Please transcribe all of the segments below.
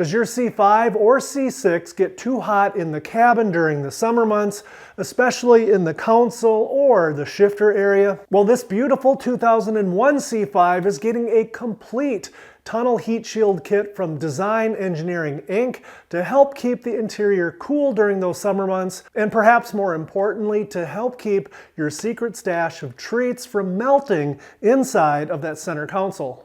Does your C5 or C6 get too hot in the cabin during the summer months, especially in the console or the shifter area? Well, this beautiful 2001 C5 is getting a complete tunnel heat shield kit from Design Engineering Inc. to help keep the interior cool during those summer months, and perhaps more importantly, to help keep your secret stash of treats from melting inside of that center console.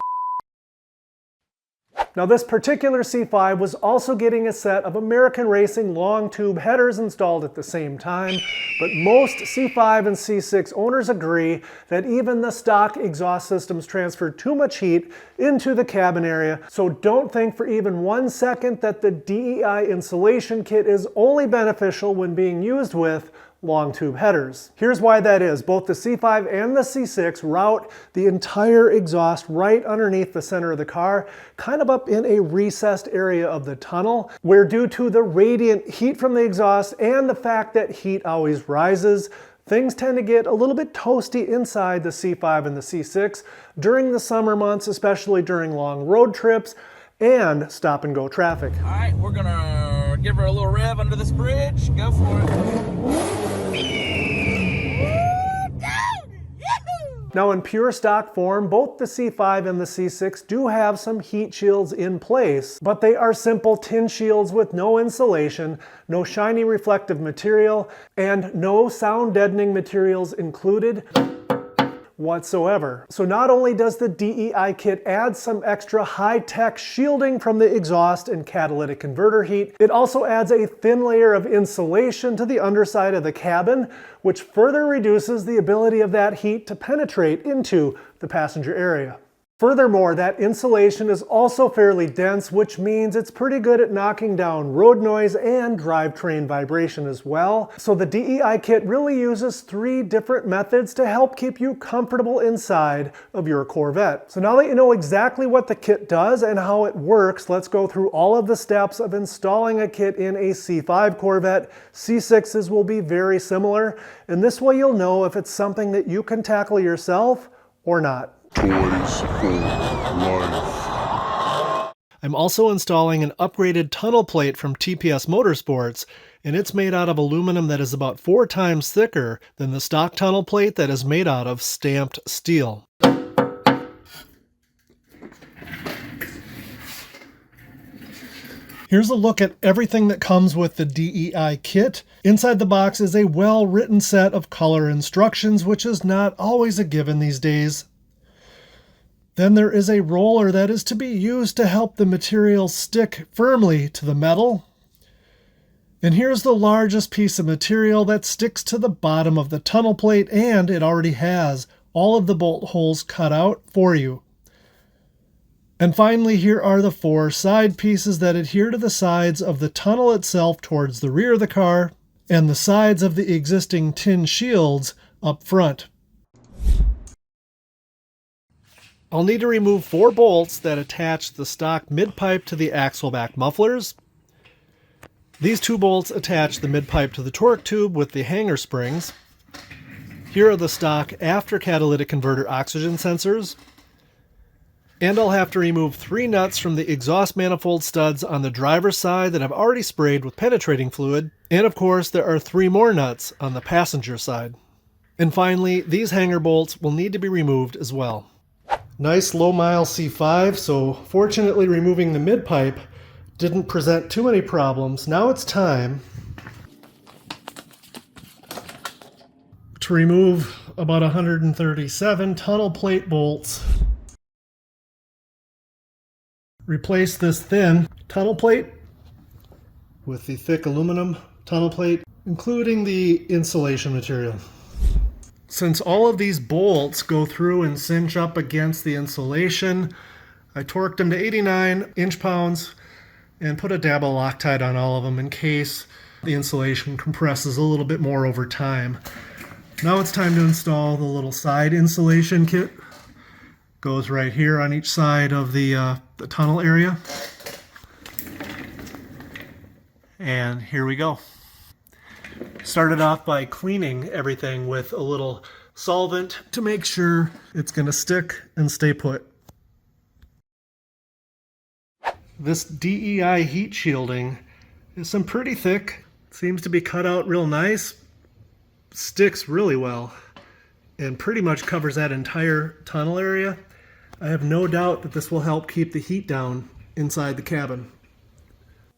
Now, this particular C5 was also getting a set of American Racing long tube headers installed at the same time, but most C5 and C6 owners agree that even the stock exhaust systems transfer too much heat into the cabin area, so don't think for even 1 second that the DEI insulation kit is only beneficial when being used with long tube headers. Here's why that is. Both the C5 and the C6 route the entire exhaust right underneath the center of the car, kind of up in a recessed area of the tunnel, where due to the radiant heat from the exhaust and the fact that heat always rises, things tend to get a little bit toasty inside the C5 and the C6 during the summer months, especially during long road trips and stop and go traffic. All right, we're gonna give her a little rev under this bridge. Go for it. Now, in pure stock form, both the C5 and the C6 do have some heat shields in place, but they are simple tin shields with no insulation, no shiny reflective material, and no sound deadening materials included whatsoever. So not only does the DEI kit add some extra high-tech shielding from the exhaust and catalytic converter heat, it also adds a thin layer of insulation to the underside of the cabin, which further reduces the ability of that heat to penetrate into the passenger area. Furthermore, that insulation is also fairly dense, which means it's pretty good at knocking down road noise and drivetrain vibration as well. So the DEI kit really uses 3 different methods to help keep you comfortable inside of your Corvette. So now that you know exactly what the kit does and how it works, let's go through all of the steps of installing a kit in a C5 Corvette. C6s will be very similar, and this way you'll know if it's something that you can tackle yourself or not. Toys for life. I'm also installing an upgraded tunnel plate from TPS Motorsports, and it's made out of aluminum that is about 4 times thicker than the stock tunnel plate that is made out of stamped steel. Here's a look at everything that comes with the DEI kit. Inside the box is a well-written set of color instructions, which is not always a given these days. Then there is a roller that is to be used to help the material stick firmly to the metal. And here's the largest piece of material that sticks to the bottom of the tunnel plate, and it already has all of the bolt holes cut out for you. And finally, here are the 4 side pieces that adhere to the sides of the tunnel itself towards the rear of the car, and the sides of the existing tin shields up front. I'll need to remove 4 bolts that attach the stock mid-pipe to the axle back mufflers. These 2 bolts attach the mid-pipe to the torque tube with the hanger springs. Here are the stock after catalytic converter oxygen sensors. And I'll have to remove 3 nuts from the exhaust manifold studs on the driver's side that I've already sprayed with penetrating fluid. And of course, there are 3 more nuts on the passenger side. And finally, these hanger bolts will need to be removed as well. Nice low-mile C5, so fortunately removing the mid-pipe didn't present too many problems. Now it's time to remove about 137 tunnel plate bolts. Replace this thin tunnel plate with the thick aluminum tunnel plate, including the insulation material. Since all of these bolts go through and cinch up against the insulation, I torqued them to 89 inch-pounds and put a dab of Loctite on all of them in case the insulation compresses a little bit more over time. Now it's time to install the little side insulation kit. Goes right here on each side of the tunnel area. And here we go. Started off by cleaning everything with a little solvent to make sure it's going to stick and stay put. This DEI heat shielding is some pretty thick. Seems to be cut out real nice. Sticks really well and pretty much covers that entire tunnel area. I have no doubt that this will help keep the heat down inside the cabin.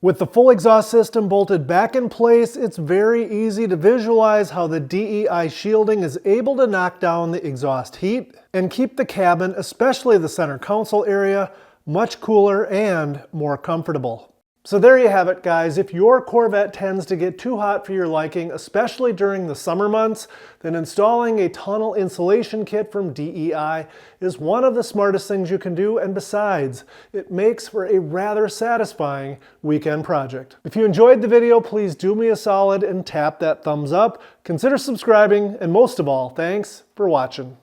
With the full exhaust system bolted back in place, it's very easy to visualize how the DEI shielding is able to knock down the exhaust heat and keep the cabin, especially the center console area, much cooler and more comfortable. So there you have it, guys. If your Corvette tends to get too hot for your liking, especially during the summer months, then installing a tunnel insulation kit from DEI is one of the smartest things you can do, and besides, it makes for a rather satisfying weekend project. If you enjoyed the video, please do me a solid and tap that thumbs up. Consider subscribing, and most of all, thanks for watching.